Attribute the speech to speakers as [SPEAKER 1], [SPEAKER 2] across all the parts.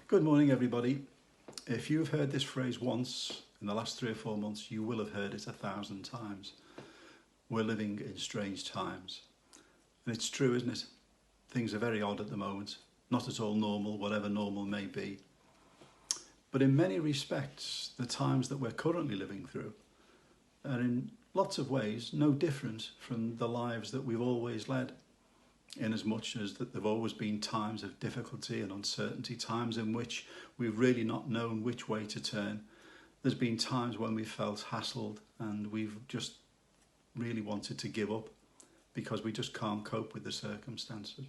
[SPEAKER 1] Good morning, everybody. If you've heard this phrase once in the last 3 or 4 months, you will have heard it 1,000 times. We're living in strange times. And it's true, isn't it? Things are very odd at the moment, not at all normal, whatever normal may be. But in many respects, the times that we're currently living through are in lots of ways no different from the lives that we've always led. In as much as that there've always been times of difficulty and uncertainty, times in which we've really not known which way to turn. There's been times when we've felt hassled and we've just really wanted to give up because we just can't cope with the circumstances.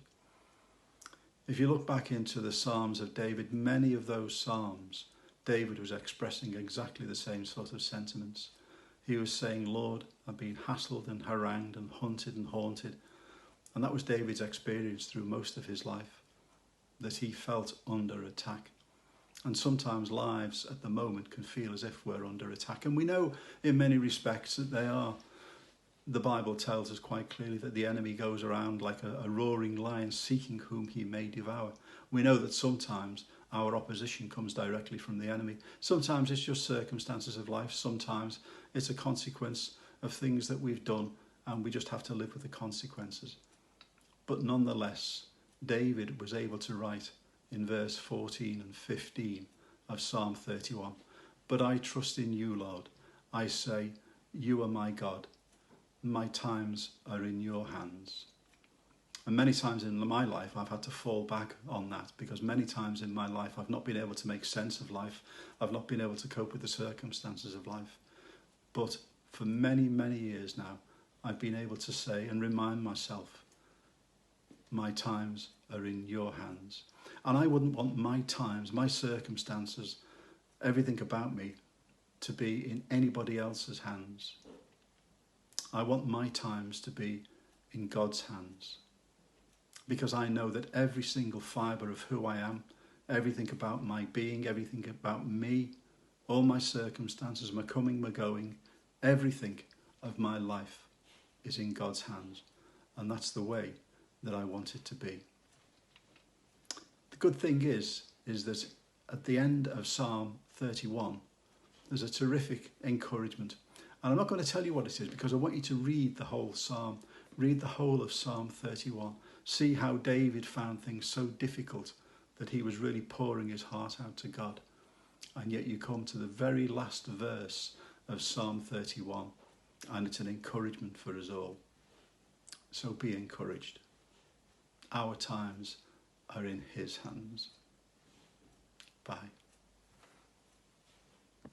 [SPEAKER 1] If you look back into the Psalms of David, many of those Psalms, David was expressing exactly the same sort of sentiments. He was saying, Lord, I've been hassled and harangued and hunted and haunted. And that was David's experience through most of his life, that he felt under attack. And sometimes lives at the moment can feel as if we're under attack. And we know in many respects that they are. The Bible tells us quite clearly that the enemy goes around like a roaring lion seeking whom he may devour. We know that sometimes our opposition comes directly from the enemy. Sometimes it's just circumstances of life. Sometimes it's a consequence of things that we've done and we just have to live with the consequences. But nonetheless, David was able to write in verse 14 and 15 of Psalm 31, "But I trust in you, Lord. I say, you are my God. My times are in your hands." And many times in my life, I've had to fall back on that because many times in my life, I've not been able to make sense of life. I've not been able to cope with the circumstances of life. But for many, many years now, I've been able to say and remind myself, my times are in your hands. And I wouldn't want my times, my circumstances, everything about me to be in anybody else's hands. I want my times to be in God's hands. Because I know that every single fibre of who I am, everything about my being, everything about me, all my circumstances, my coming, my going, everything of my life is in God's hands. And that's the way that I want it to be. The good thing is that at the end of Psalm 31, there's a terrific encouragement. And I'm not going to tell you what it is because I want you to read the whole Psalm. Read the whole of Psalm 31. See how David found things so difficult that he was really pouring his heart out to God. And yet you come to the very last verse of Psalm 31 and it's an encouragement for us all. So be encouraged. Our times are in his hands.